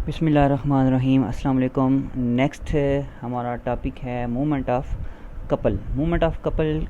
बिस्मिल्लाहिर्रहमानिर्रहीम। अस्सलाम वालेकुम। नेक्स्ट हमारा टॉपिक है movement of couple. Movement of couple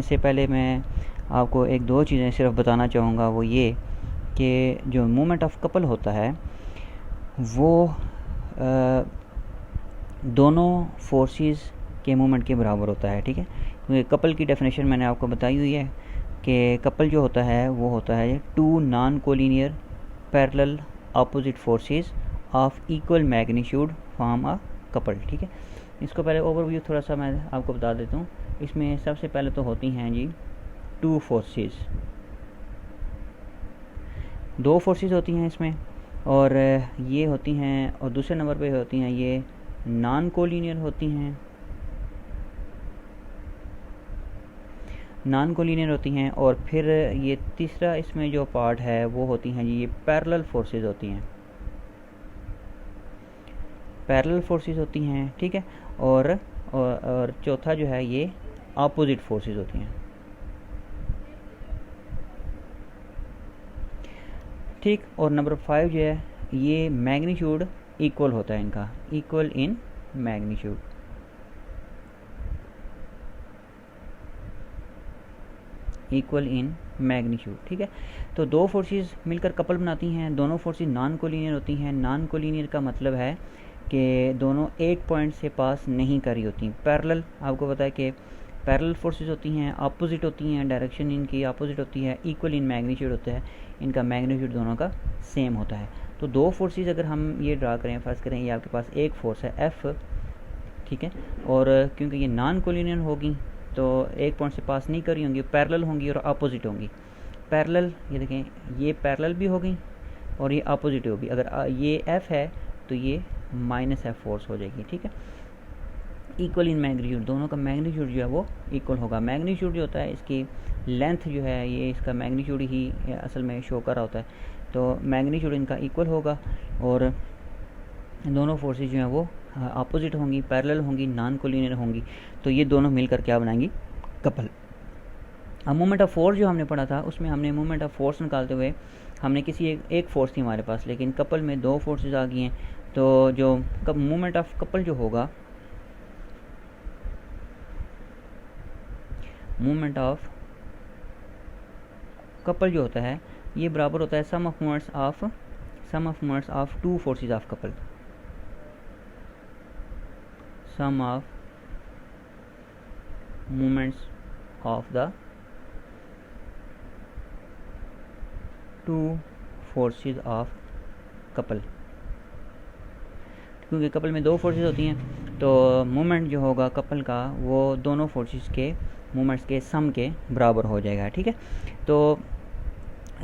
से पहले मैं आपको एक दो चीज़ें सिर्फ बताना चाहूँगा, वो ये कि जो मूवमेंट ऑफ कपल होता है वो दोनों फोर्सेस के मूवमेंट के बराबर होता है, ठीक है। क्योंकि कपल की डेफिनेशन मैंने आपको बताई हुई है कि कपल जो होता है वो होता है two non collinear parallel opposite forces of equal magnitude form a couple, ठीक है। इसको पहले ओवरव्यू थोड़ा सा मैं आपको बता देता हूँ। इसमें सबसे पहले तो होती हैं जी टू फोर्सेस, दो फोर्सेस होती हैं इसमें, और ये होती हैं, और दूसरे नंबर पे होती हैं ये नॉन कोलिनियर होती हैं, नॉन कोलिनियर होती हैं। और फिर ये तीसरा इसमें जो पार्ट है वो होती हैं जी ये पैरेलल फोर्सेस होती हैं, पैरेलल फोर्सेस होती हैं, ठीक है। और चौथा जो है ये ऑपोजिट फोर्सेस होती हैं, ठीक। और नंबर 5 जो है ये मैग्नीट्यूड इक्वल होता है इनका, equal in magnitude, equal in magnitude, ठीक है। तो दो फोर्सेस मिलकर कपल बनाती हैं, दोनों फोर्सेस नॉन कोलिनियर होती हैं। नॉन कोलिनियर का मतलब है कि दोनों एक पॉइंट से पास नहीं कर रही होती। पैरेलल आपको पता है कि पैरेलल फोर्सेस होती हैं, अपोजिट होती हैं, डायरेक्शन इनकी अपोजिट होती है, इक्वल इन मैग्नीट्यूड होता है, इनका मैग्नीट्यूड दोनों का सेम होता है। तो दो फोर्सेस अगर हम ये ड्रा करें, फर्स्ट करें ये आपके पास एक फोर्स है एफ, ठीक है, और क्योंकि ये नॉन कोलिनियर होगी तो एक पॉइंट से पास नहीं करी होंगी, पैरेलल होंगी और अपोजिट होंगी। पैरेलल ये देखें, ये पैरेलल भी होगी और ये अपोजिट होगी। अगर ये एफ है तो ये माइनस एफ फोर्स हो जाएगी, ठीक है। इक्वल इन मैग्नीट्यूड, दोनों का मैग्नीट्यूड जो है वो इक्वल होगा। मैग्नीट्यूड जो होता है इसकी लेंथ जो है ये इसका मैग्नीट्यूड ही असल में शो कर रहा होता है, तो मैग्नीट्यूड इनका इक्वल होगा और दोनों फोर्सेस जो हैं वो अपोजिट होंगी, पैरेलल होंगी, नॉन कोलिनियर होंगी। तो ये दोनों मिलकर क्या बनाएंगी, कपल। अब मूवमेंट ऑफ फोर्स जो हमने पढ़ा था उसमें हमने मूवमेंट ऑफ फोर्स निकालते हुए हमने किसी एक फोर्स थी हमारे पास, लेकिन कपल में दो फोर्सेस आ गई हैं। तो जो मूवमेंट ऑफ कपल जो होगा, मूवमेंट ऑफ कपल जो होता है ये बराबर होता है sum of moments of two forces of couple, sum of moments of the two forces of couple. क्योंकि कपल में दो फोर्सेस होती हैं तो मूवमेंट जो होगा कपल का वो दोनों फोर्सेस के मूवमेंट्स के सम के बराबर हो जाएगा, ठीक है। तो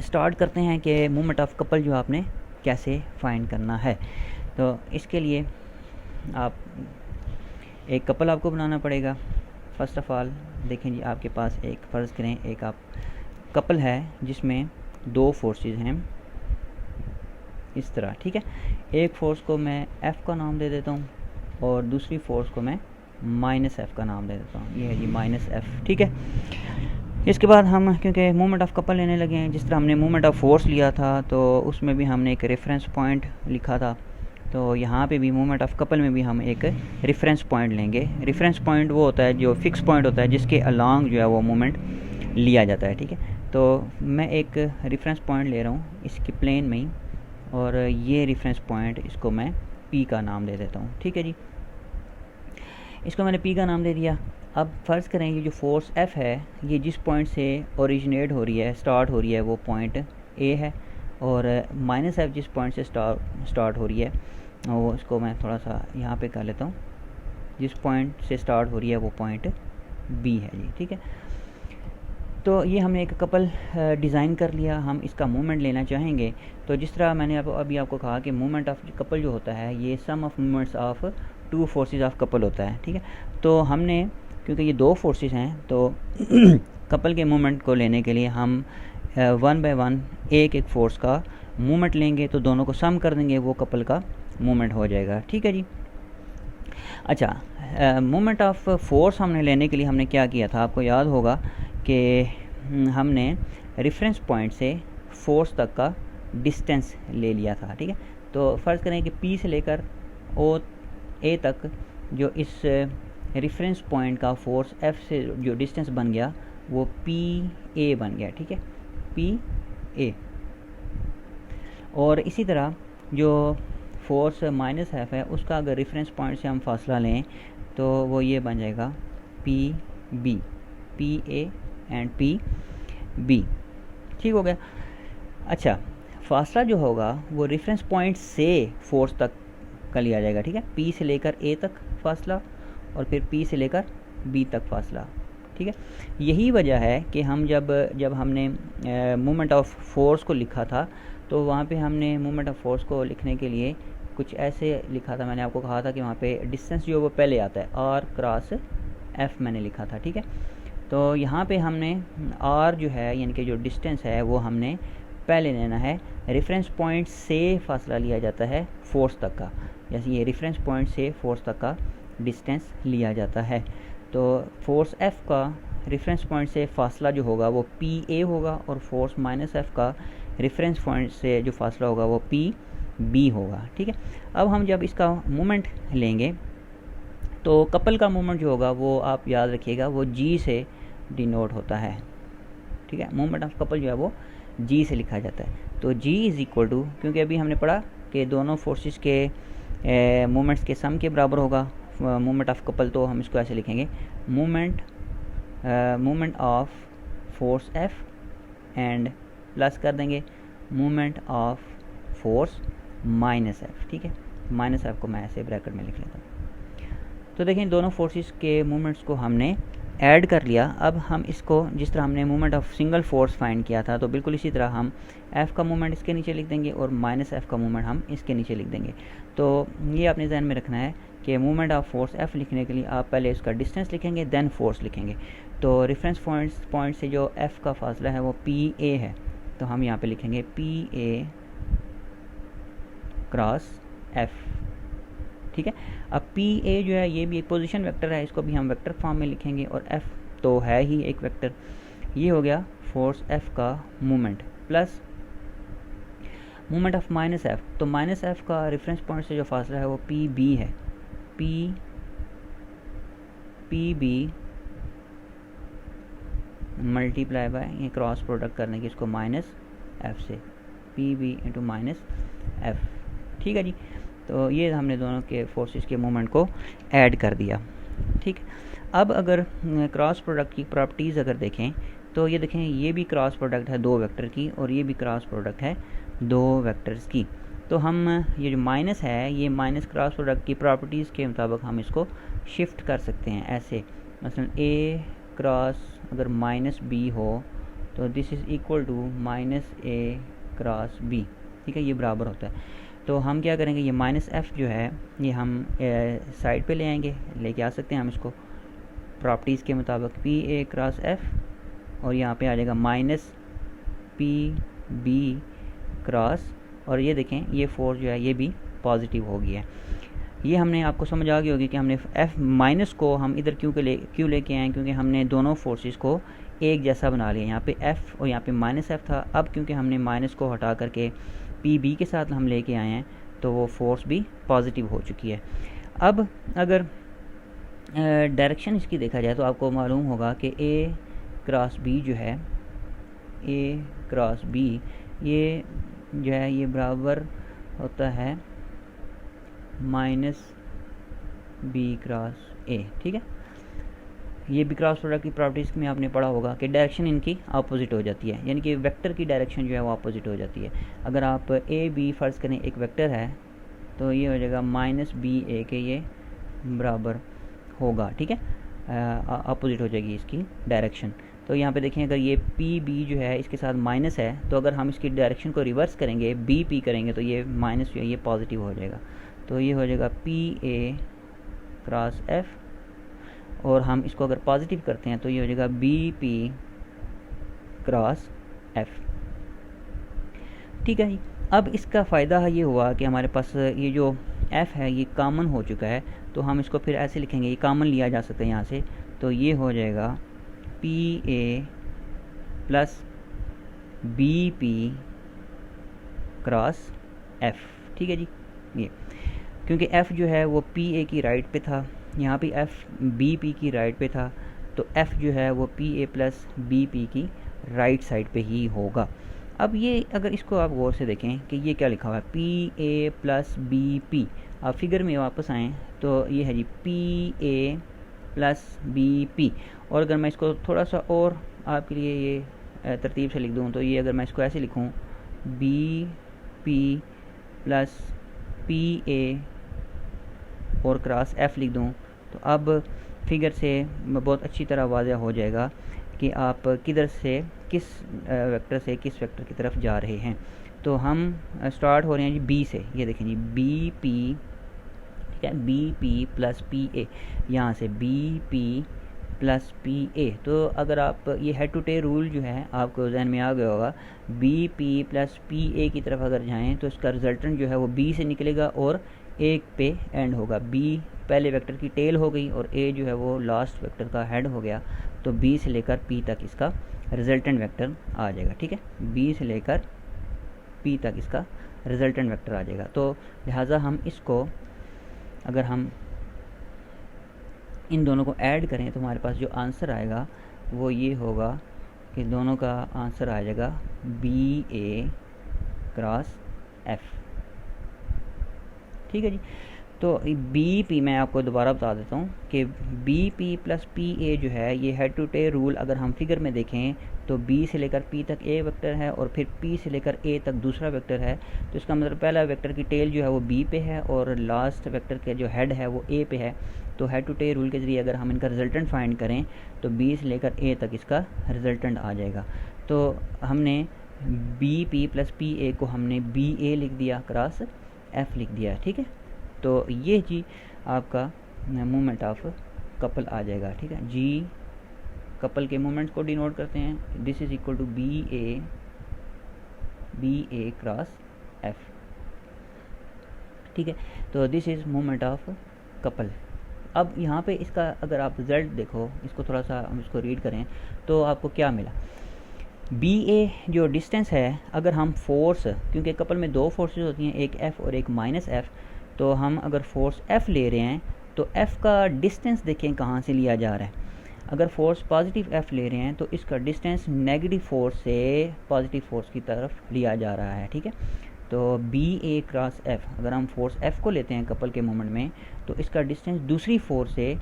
स्टार्ट करते हैं कि मूवमेंट ऑफ कपल जो आपने कैसे फाइंड करना है। तो इसके लिए आप एक कपल आपको बनाना पड़ेगा। फर्स्ट ऑफ ऑल देखें जी, आपके पास एक फ़र्ज़ करें एक आप कपल है जिसमें दो फोर्सेस हैं इस तरह, ठीक है। एक फोर्स को मैं एफ़ का नाम दे देता हूँ और दूसरी फोर्स को मैं माइनस एफ़ का नाम दे देता हूँ, ये है जी माइनस एफ़, ठीक है। इसके बाद हम क्योंकि मूवमेंट ऑफ कपल लेने लगे हैं, जिस तरह हमने मूवमेंट ऑफ फोर्स लिया था तो उसमें भी हमने एक रेफरेंस पॉइंट लिखा था, तो यहाँ पे भी मूवमेंट ऑफ कपल में भी हम एक रेफरेंस पॉइंट लेंगे। रेफरेंस पॉइंट वो होता है जो फिक्स पॉइंट होता है जिसके अलॉन्ग जो है वो मूवमेंट लिया जाता है, ठीक है। तो मैं एक रेफरेंस पॉइंट ले रहा हूँ इसकी प्लेन में ही, और ये रेफरेंस पॉइंट इसको मैं पी का नाम दे देता हूँ, ठीक है जी। इसको मैंने पी का नाम दे दिया। अब फ़र्ज़ करें ये जो फोर्स एफ़ है ये जिस पॉइंट से ओरिजिनेट हो रही है, स्टार्ट हो रही है, वो पॉइंट ए है, और माइनस एफ़ जिस पॉइंट से स्टार्ट हो रही है वो इसको मैं थोड़ा सा यहाँ पे कर लेता हूँ, जिस पॉइंट से स्टार्ट हो रही है वो पॉइंट बी है जी, ठीक है। तो ये हमने एक कपल डिज़ाइन कर लिया। हम इसका मूवमेंट लेना चाहेंगे तो जिस तरह मैंने अभी आपको कहा कि मूवमेंट ऑफ कपल जो होता है ये sum of movements of two forces of couple होता है, ठीक है। तो हमने क्योंकि ये दो फोर्सेस हैं तो कपल के मूवमेंट को लेने के लिए हम वन बाय वन एक एक फोर्स का मूवमेंट लेंगे, तो दोनों को सम कर देंगे, वो कपल का मूवमेंट हो जाएगा, ठीक है जी। अच्छा, मूवमेंट ऑफ फोर्स हमने लेने के लिए हमने क्या किया था, आपको याद होगा कि हमने रेफरेंस पॉइंट से फोर्स तक का डिस्टेंस ले लिया था, ठीक है। तो फ़र्ज़ करें कि P से लेकर O A तक जो इस रेफरेंस पॉइंट का फोर्स F से जो डिस्टेंस बन गया वो PA बन गया, ठीक है, PA। और इसी तरह जो फोर्स -F है उसका अगर रेफरेंस पॉइंट से हम फासला लें तो वो ये बन जाएगा PB, PA एंड PB, ठीक हो गया। अच्छा, फासला जो होगा वो रेफरेंस पॉइंट से फोर्स तक का लिया जाएगा, ठीक है, P से लेकर A तक फासला और फिर P से लेकर B तक फासला, ठीक है। यही वजह है कि हम जब हमने मोमेंट ऑफ फोर्स को लिखा था तो वहाँ पे हमने मोमेंट ऑफ फोर्स को लिखने के लिए कुछ ऐसे लिखा था। मैंने आपको कहा था कि वहाँ पे डिस्टेंस जो वो पहले आता है R क्रॉस F मैंने लिखा था, ठीक है। तो यहाँ पे हमने R जो है यानी कि जो डिस्टेंस है वो हमने पहले लेना है। रेफरेंस पॉइंट से फासला लिया जाता है फोर्स तक का, जैसे ये रेफरेंस पॉइंट से फोर्स तक का डिस्टेंस लिया जाता है। तो फोर्स F का रेफरेंस पॉइंट से फासला जो होगा वो PA होगा और फोर्स -F का रेफरेंस पॉइंट से जो फासला होगा वो PB होगा, ठीक है। अब हम जब इसका मोमेंट लेंगे तो कपल का मोमेंट जो होगा वो आप याद रखिएगा वो G से डिनोट होता है, ठीक है। मोमेंट ऑफ कपल जो है वो G से लिखा जाता है। तो G इज़ इक्वल टू, क्योंकि अभी हमने पढ़ा कि दोनों फोर्सेस के मोमेंट्स के सम के बराबर होगा मोमेंट ऑफ कपल, तो हम इसको ऐसे लिखेंगे moment of force F and plus कर देंगे मोमेंट ऑफ फोर्स -F, ठीक है। -F को मैं ऐसे ब्रैकेट में लिख लेता हूँ। तो देखें दोनों फोर्सेस के मोमेंट्स को हमने ऐड कर लिया। अब हम इसको जिस तरह हमने moment of single force find किया था तो बिल्कुल इसी तरह हम F का मोमेंट इसके नीचे लिख देंगे और -F का मोमेंट हम इसके नीचे लिख देंगे। तो ये आपने ध्यान में रखना है कि मोमेंट ऑफ फोर्स F लिखने के लिए आप पहले इसका डिस्टेंस लिखेंगे देन फोर्स लिखेंगे। तो रेफरेंस पॉइंट से जो F का फासला है वो PA है, तो हम यहाँ पे लिखेंगे PA क्रॉस F, ठीक है। अब PA जो है ये भी एक पोजीशन वेक्टर है, इसको भी हम वेक्टर फॉर्म में लिखेंगे और F तो है ही एक वेक्टर। ये हो गया फोर्स F का moment plus moment of -F। तो -F का रेफरेंस पॉइंट से जो फासला है वो PB है, PB मल्टीप्लाई बाय ये क्रॉस प्रोडक्ट करने की इसको -F से PB इंटू -F, ठीक है जी। तो ये हमने दोनों के फोर्सेस के मोमेंट को ऐड कर दिया, ठीक। अब अगर क्रॉस प्रोडक्ट की प्रॉपर्टीज़ अगर देखें तो ये देखें ये भी क्रॉस प्रोडक्ट है दो वेक्टर की और ये भी क्रॉस प्रोडक्ट है दो वेक्टर्स की। तो हम ये जो माइनस है ये माइनस क्रॉस प्रोडक्ट की प्रॉपर्टीज़ के मुताबिक हम इसको शिफ्ट कर सकते हैं ऐसे, मसलन A क्रॉस अगर -B हो तो this is equal to -A cross B, ठीक है, ये बराबर होता है। तो हम क्या करेंगे ये -F जो है ये हम साइड पे ले आएंगे, लेके आ सकते हैं हम इसको प्रॉपर्टीज़ के मुताबिक PA क्रॉस F और यहाँ पे आ जाएगा -PB क्रॉस, और ये देखें ये फोर्स जो है ये भी पॉजिटिव हो गया है। ये हमने आपको समझ आ गई होगी कि हमने F माइनस को हम इधर क्यों लेके आए, क्योंकि हमने दोनों फोर्सेस को एक जैसा बना लिया। यहाँ पे F और यहाँ पे -F था, अब क्योंकि हमने माइनस को हटा करके PB के साथ हम लेके आए हैं तो वो फोर्स भी पॉजिटिव हो चुकी है। अब अगर डायरेक्शन इसकी देखा जाए तो आपको मालूम होगा कि A क्रॉस B जो है A क्रॉस B ये जो है ये बराबर होता है -B क्रॉस A, ठीक है। ये भी क्रॉस प्रोडक्ट की प्रॉपर्टीज़ में आपने पढ़ा होगा कि डायरेक्शन इनकी अपोजिट हो जाती है, यानी कि वेक्टर की डायरेक्शन जो है वो अपोजिट हो जाती है। अगर आप AB फ़र्ज़ करें एक वेक्टर है तो ये हो जाएगा -BA के ये बराबर होगा, ठीक है, अपोजिट हो जाएगी इसकी डायरेक्शन। तो यहाँ पे देखें अगर ये PB जो है इसके साथ माइनस है तो अगर हम इसकी डायरेक्शन को रिवर्स करेंगे BP करेंगे तो ये माइनस जो है ये पॉजिटिव हो जाएगा। तो ये हो जाएगा PA क्रॉस F और हम इसको अगर पॉजिटिव करते हैं तो ये हो जाएगा BP क्रॉस F, ठीक है जी। अब इसका फ़ायदा ये हुआ कि हमारे पास ये जो F है ये कॉमन हो चुका है, तो हम इसको फिर ऐसे लिखेंगे, ये कॉमन लिया जा सकता है यहाँ से, तो ये हो जाएगा PA plus BP cross F, ठीक है जी। ये क्योंकि एफ़ जो है वो पी ए की राइट पे था, यहाँ पे एफ़ बी पी की राइट पे था, तो एफ़ जो है वो P A plus B P की राइट साइड पे ही होगा। अब ये अगर इसको आप गौर से देखें कि ये क्या लिखा हुआ है, P A plus B P. आप फिगर में वापस आएँ तो ये है जी P A plus B P. और अगर मैं इसको थोड़ा सा और आपके लिए ये तरतीब से लिख दूँ तो ये अगर मैं इसको ऐसे लिखूँ, B P plus P A और क्रॉस एफ़ लिख दूँ, तो अब फिगर से बहुत अच्छी तरह वाज़ह हो जाएगा कि आप किधर से किस वेक्टर से किस वेक्टर की तरफ जा रहे हैं। तो हम स्टार्ट हो रहे हैं जी बी से, ये देखें जी बी पी, ठीक है, B P plus P A, यहाँ से B P plus P A. तो अगर आप ये हेड टू टेल रूल जो है आपको जहन में आ गया होगा, B P plus P A की तरफ अगर जाएं तो इसका रिजल्टेंट जो है वो बी से निकलेगा और एक पे एंड होगा। बी पहले वेक्टर की टेल हो गई और ए जो है वो लास्ट वेक्टर का हेड हो गया, तो बी से लेकर पी तक इसका रिजल्टेंट वेक्टर आ जाएगा, ठीक है। बी से लेकर पी तक इसका रिजल्टेंट वेक्टर आ जाएगा। तो लिहाजा हम इसको अगर हम इन दोनों को ऐड करें तो हमारे पास जो आंसर आएगा वो ये होगा कि दोनों का आंसर आ जाएगा बी ए क्रॉस एफ, ठीक है जी। तो बी पी मैं आपको दोबारा बता देता हूँ कि B P plus P A जो है ये हेड टू टेल रूल अगर हम फिगर में देखें तो बी से लेकर पी तक ए वेक्टर है और फिर पी से लेकर ए तक दूसरा वेक्टर है। तो इसका मतलब पहला वेक्टर की टेल जो है वो बी पे है और लास्ट वेक्टर का जो हेड है वो ए पे है। तो हेड टू टेल रूल के ज़रिए अगर हम इनका रिजल्टेंट फाइंड करें तो बी से लेकर ए तक इसका रिजल्टेंट आ जाएगा। तो हमने B P plus P A को हमने बी ए लिख दिया, क्रॉस एफ लिख दिया, ठीक है। तो ये जी आपका मूवमेंट ऑफ कपल आ जाएगा, ठीक है जी। कपल के मूवमेंट्स को डिनोट करते हैं, this is equal to B A cross F, ठीक है। तो this is movement of couple. अब यहाँ पे इसका अगर आप रिजल्ट देखो, इसको थोड़ा सा हम इसको रीड करें तो आपको क्या मिला। बी ए जो डिस्टेंस है, अगर हम फोर्स, क्योंकि कपल में दो फोर्सेस होती हैं, एक एफ़ और एक माइनस एफ़, तो हम अगर फोर्स एफ़ ले रहे हैं तो एफ़ का डिस्टेंस देखें कहाँ से लिया जा रहा है। अगर फोर्स पॉजिटिव एफ़ ले रहे हैं तो इसका डिस्टेंस नेगेटिव फोर्स से पॉजिटिव फोर्स की तरफ लिया जा रहा है, ठीक है। तो बी ए क्रॉस एफ़, अगर हम फोर्स एफ़ को लेते हैं कपल के मोमेंट में तो इसका डिस्टेंस दूसरी फोर्स से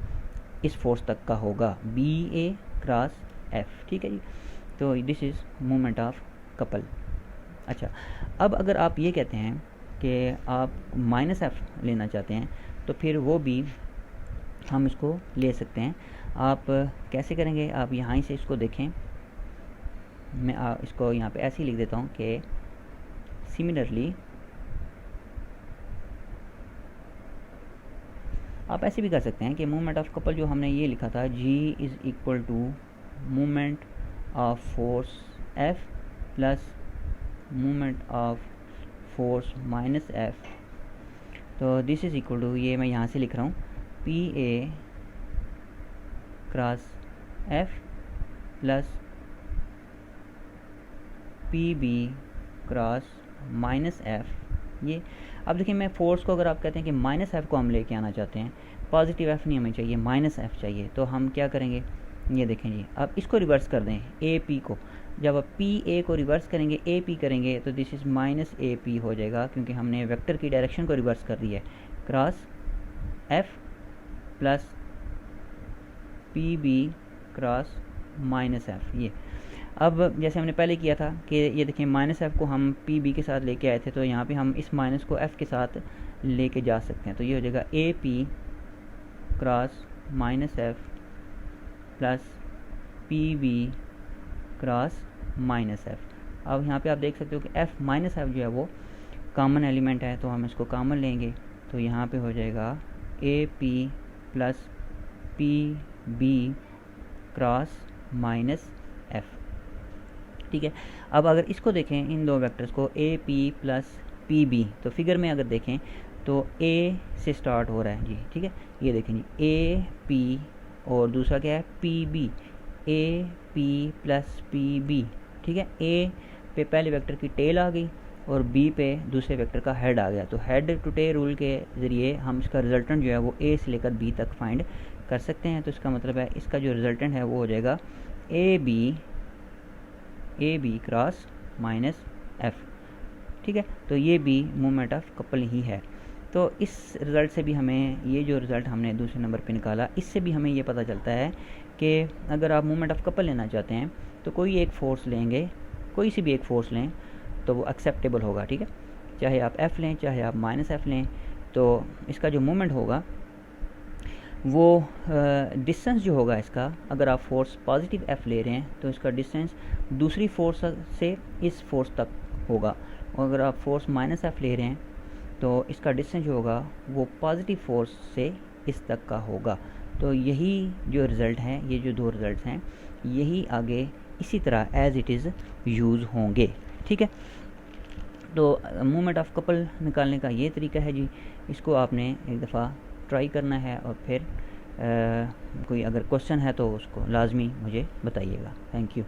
इस फोर्स तक का होगा, बी ए क्रॉस एफ़, ठीक है जी। तो this is movement of couple. अच्छा, अब अगर आप ये कहते हैं कि आप माइनस एफ़ लेना चाहते हैं तो फिर वो भी हम इसको ले सकते हैं। आप कैसे करेंगे, आप यहाँ ही से इसको देखें, मैं इसको यहाँ पे ऐसे ही लिख देता हूँ कि सिमिलरली आप ऐसे भी कर सकते हैं कि मूवमेंट ऑफ कपल जो हमने ये लिखा था, G is equal to movement of force F plus movement of force minus F. तो दिस इज़ इक्वल टू, ये मैं यहाँ से लिख रहा हूँ, P A cross F plus P B cross minus F. ये अब देखिए, मैं फोर्स को अगर आप कहते हैं कि माइनस एफ़ को हम लेके आना चाहते हैं, पॉजिटिव एफ़ नहीं हमें चाहिए, माइनस एफ़ चाहिए, तो हम क्या करेंगे, ये देखें जी, अब इसको रिवर्स कर दें, ए पी को, जब आप पी ए को रिवर्स करेंगे, ए पी करेंगे, तो this is minus A P हो जाएगा, क्योंकि हमने वेक्टर की डायरेक्शन को रिवर्स कर दिया है, cross F plus P B cross minus F. ये अब जैसे हमने पहले किया था कि ये देखिए, माइनस एफ़ को हम पी बी के साथ लेके आए थे, तो यहाँ पे हम इस माइनस को एफ़ के साथ लेके जा सकते हैं। तो ये हो जाएगा A P cross minus F plus P B cross minus F. अब यहाँ पे आप देख सकते हो कि एफ़ माइनस एफ़ जो है वो कॉमन एलिमेंट है, तो हम इसको कॉमन लेंगे, तो यहाँ पे हो जाएगा A P plus P B cross minus F, ठीक है। अब अगर इसको देखें, इन दो वेक्टर्स को, A P plus P B, तो फिगर में अगर देखें तो ए से स्टार्ट हो रहा है जी, ठीक है। ये देखें जी, ए पी और दूसरा क्या है, P B, A P plus P B, ठीक है। ए पे पहले वेक्टर की टेल आ गई और बी पे दूसरे वेक्टर का हेड आ गया, तो हेड टू टेल रूल के ज़रिए हम इसका रिजल्टेंट जो है वो ए से लेकर बी तक फाइंड कर सकते हैं। तो इसका मतलब है इसका जो रिजल्टेंट है वो हो जाएगा A B cross minus F, ठीक है। तो ये भी मोमेंट ऑफ कपल ही है। तो इस रिज़ल्ट से भी हमें, ये जो रिज़ल्ट हमने दूसरे नंबर पे निकाला, इससे भी हमें ये पता चलता है कि अगर आप मोमेंट ऑफ कपल लेना चाहते हैं तो कोई एक फ़ोर्स लेंगे, कोई सी भी एक फ़ोर्स लें तो वो एक्सेप्टेबल होगा, ठीक है। चाहे आप एफ़ लें, चाहे आप माइनस एफ़ लें, तो इसका जो मोमेंट होगा वो डिस्टेंस जो होगा इसका, अगर आप फोर्स पॉजिटिव एफ़ ले रहे हैं तो इसका डिस्टेंस दूसरी फोर्स से इस फोर्स तक होगा, और अगर आप फोर्स माइनस एफ़ ले रहे हैं तो इसका डिस्टेंस जो होगा वो पॉजिटिव फोर्स से इस तक का होगा। तो यही जो रिज़ल्ट हैं, ये जो दो रिज़ल्ट हैं, यही आगे इसी तरह एज़ इट इज़ यूज़ होंगे, ठीक है। तो मोमेंट ऑफ कपल निकालने का ये तरीका है जी। इसको आपने एक दफ़ा ट्राई करना है और फिर कोई अगर क्वेश्चन है तो उसको लाजमी मुझे बताइएगा। Thank you.